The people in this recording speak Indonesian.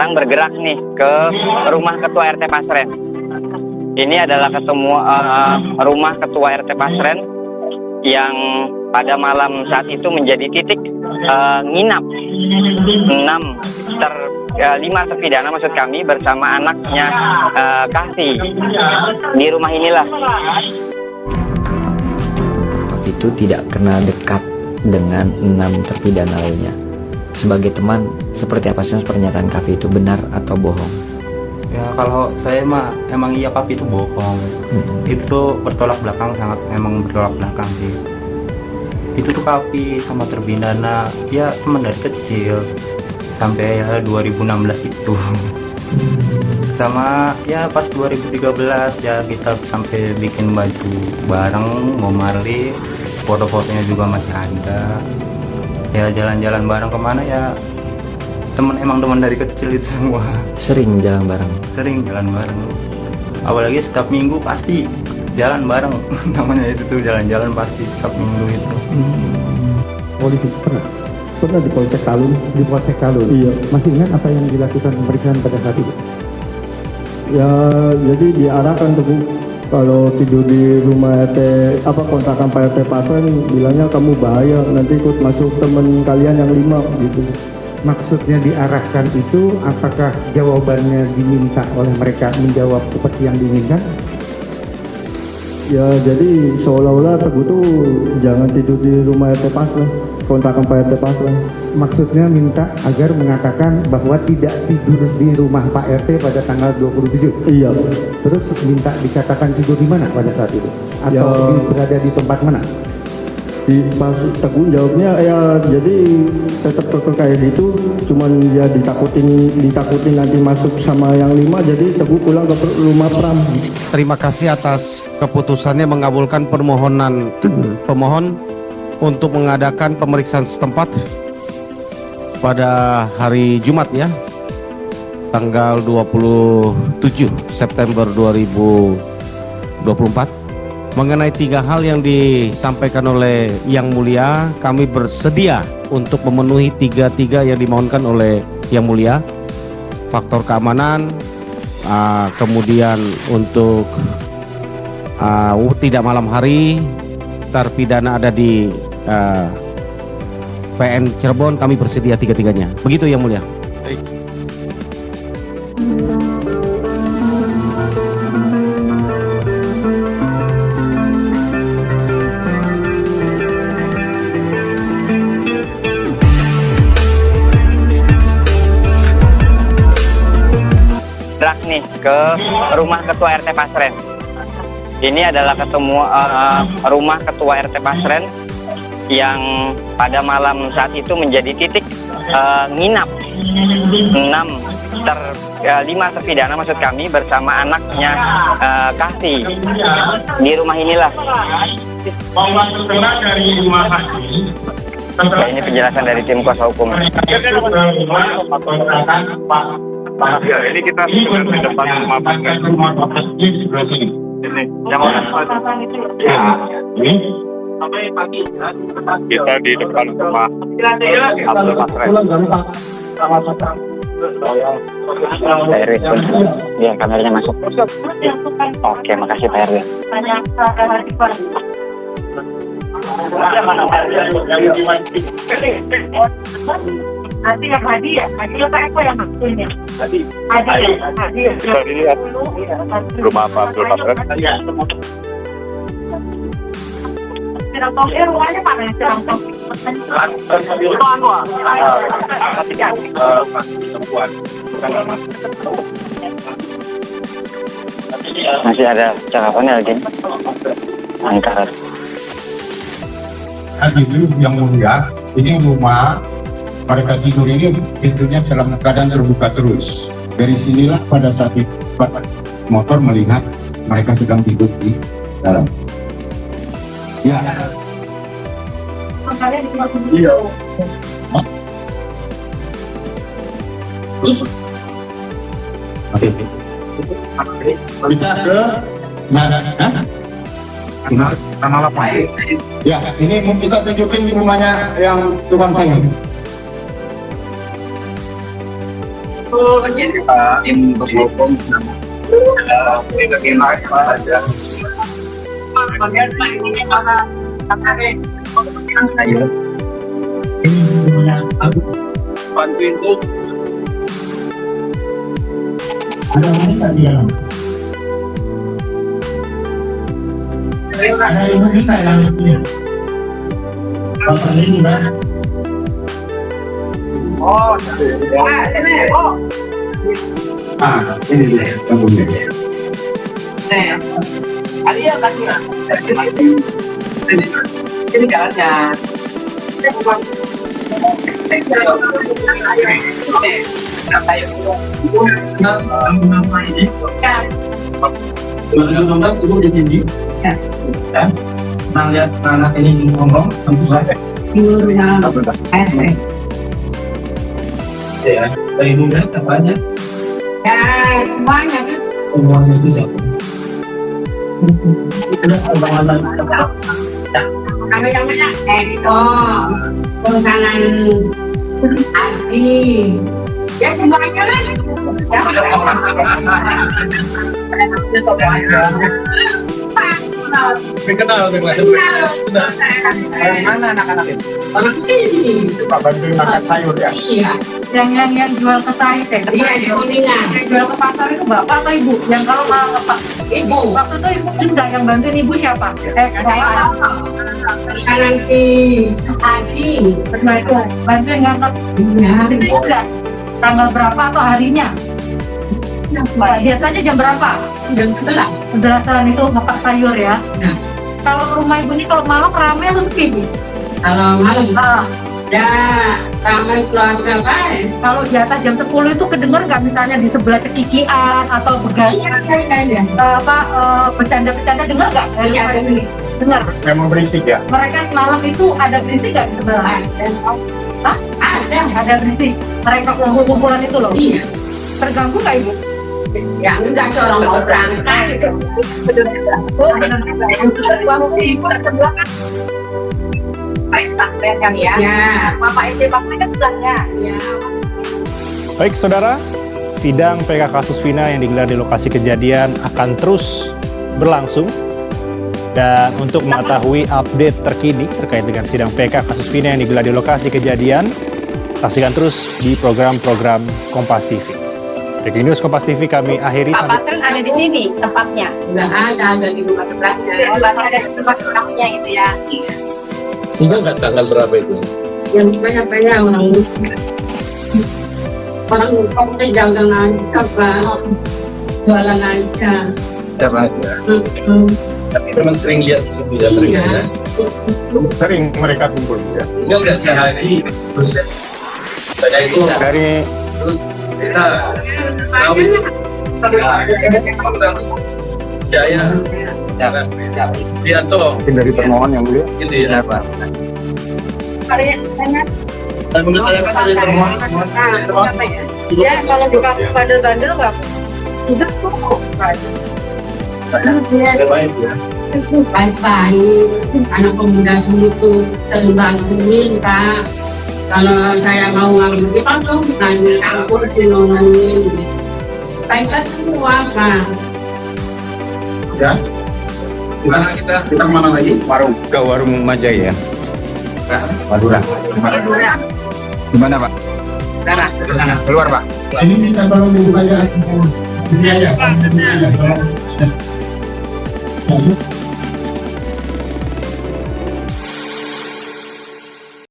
sekarang bergerak nih ke rumah Ketua RT Pasren. Ini adalah rumah Ketua RT Pasren yang pada malam saat itu menjadi titik nginap 5 terpidana maksud kami bersama anaknya Kahfi. Di rumah inilah Kahfi itu tidak kenal dekat dengan 6 terpidana lainnya. Sebagai teman, seperti apa sih pernyataan Kahfi itu, benar atau bohong? Ya kalau saya mah emang iya Kahfi itu bohong. Itu tuh bertolak belakang, sangat memang bertolak belakang sih. Itu tuh Kahfi sama terpidana ya teman dari kecil sampai ya 2016 itu. Sama ya pas 2013 ya kita sampai bikin baju bareng, mau Marley, foto-fotonya juga masih ada. Ya jalan-jalan bareng kemana ya emang teman dari kecil itu semua. Sering jalan bareng? Sering jalan bareng, apalagi setiap minggu pasti jalan bareng. Namanya itu tuh jalan-jalan pasti setiap minggu itu. Polisi pernah di Polsek Talun. Iya. Masih ingat apa yang dilakukan pemeriksaan pada saat itu? Ya, jadi diarahkan tuh kalau tidur di rumah RT kontrakan Pak RT Pasren, bilangnya kamu bahaya, nanti ikut masuk temen kalian yang 5 gitu. Maksudnya diarahkan itu, apakah jawabannya diminta oleh mereka menjawab seperti yang diinginkan? Ya jadi seolah-olah Teguh tuh jangan tidur di rumah RT Pasren, kontrakan Pak RT Pasren. Maksudnya minta agar mengatakan bahwa tidak tidur di rumah Pak RT pada tanggal 27. Iya. Terus minta dikatakan tidur di mana pada saat itu? Atau berada di tempat mana? Di pas Teguh jawabnya ya jadi tetap kayak gitu, cuman ya ditakutin nanti masuk sama yang 5, jadi Teguh pulang ke rumah Pram. Terima kasih atas keputusannya mengabulkan permohonan pemohon untuk mengadakan pemeriksaan setempat pada hari Jumat ya, tanggal 27 September 2024. Mengenai 3 hal yang disampaikan oleh Yang Mulia, kami bersedia untuk memenuhi 3 yang dimohonkan oleh Yang Mulia. Faktor keamanan, kemudian untuk tidak malam hari, terpidana ada di PN Cirebon, kami bersedia 3-tiganya. Begitu Yang Mulia. Baik. nih ke rumah Ketua RT Pasren. Ini adalah rumah Ketua RT Pasren yang pada malam saat itu menjadi titik nginap 5 terpidana maksud kami bersama anaknya Kahfi. Di rumah inilah. Ya, ini penjelasan dari tim kuasa hukum. Ya, ini kita sudah di depan rumah Pasren. Ini yang sampai pagi kita di depan rumah Pasren. Pak RW, ya kameranya masuk. Oke, makasih Pak RW. Nanti yang hadiah Pak Eko yang maksudnya. Hadiah. Kita lihat rumah Pak Abdul Pasren. Cirang rumahnya mana? Cirang Masih ada cakapannya lagi antara itu Yang Mulia. Ini rumah mereka tidur ini pintunya dalam keadaan terbuka terus. Dari sinilah pada saat itu motor melihat mereka sedang tidur di dalam. Ya. Iya. Oke. Kita ke Tanah lapang. ya, ini kita tunjukin rumahnya yang tukang sayur. untuk hukum ini bagaimana saja. Bantuin tuh. Ada mana tadi yang? Ada Indonesia yang ini. Kalau ini kan? Oh, ini. Oh. Ini dia bangunnya. Alia kasih ini jalannya. Nama ini. Nonton dulu di sini. Ya. Nah, lihat anak ini ngomong langsung aja. Ya, dari muda siapa aja? Ya, semuanya kan. Semuanya itu siapa? Udah semuanya. Kami yang banyak Eko, perusahaan Adi, ya semuanya lah. Siapa? Kenal dengan Mana anak-anak itu? Kalau di sini. Coba bantuin makan sayur ya. Iya. Yang jual ke saya, iya di Kuningan. Yang jual ke pasar itu bapak atau ibu? Yang kalau mau ke pak, ibu. Waktu itu ibu enggak, yang bantuin ibu siapa? Saya. Kanan si Adi. Berdua itu bantuin ngangkat. Iya. Itu udah tanggal berapa atau harinya? Biasanya jam berapa? Jam 11. 11-an itu makan sayur ya. Nah. Kalau rumah ibu ini kalau malam ramai atau sepi? Kalau malam, ya ramai keluarga kan. Kalau di atas jam 10 itu kedengar nggak misalnya di sebelah cekikian atau begadang? Iya. Bercanda-bercanda dengar nggak? Iya, dengar. Memang berisik ya? Mereka malam itu ada berisik nggak di sebelah? Hah? Ada berisik. Mereka kumpul-kumpulan itu loh. Iya. Terganggu nggak ibu? Ya enggak, seorang mau berangkat gitu. Waktu ibu sebelah kan pasien kan ya? Ya. Bapak SD pasien kan sebelahnya. Iya. Baik saudara, sidang PK kasus Vina yang digelar di lokasi kejadian akan terus berlangsung. Dan untuk mengetahui update terkini terkait dengan sidang PK kasus Vina yang digelar di lokasi kejadian, saksikan terus di program-program Kompas TV. Breaking News Kompas TV kami akhiri. Pak Pasren ada di sini tempatnya? Enggak ada di rumah sebelahnya. Ada di rumah sebelahnya gitu ya. Enggak tanggal berapa itu? Yang banyak-banyak orang komplek dagang aja, Pak. Jualan aja. Siapa aja? Tapi memang sering lihat sebenarnya mereka ya. Sering mereka kumpul ya. Enggak sehari. Saya itu Dari kita tahu Jaya Pianto dari termohon yang mulia. gitu ya Pak. Dan menurut saya kan ada termohon. Ya kalau buka bandel-bandel nggak udah cukup. Baik ya. Baik-baik, anak pemuda sini tuh terlibat sendiri Pak. Kalau saya mau ngambil kita langsung nanya campur dinolongin. Baiklah semua Pak. Ya. Kita kemana lagi? Ke warung Majaya. Madura. Gimana Pak? Sana. Keluar Pak. Ini minta tolong dibuka aja. Sini aja.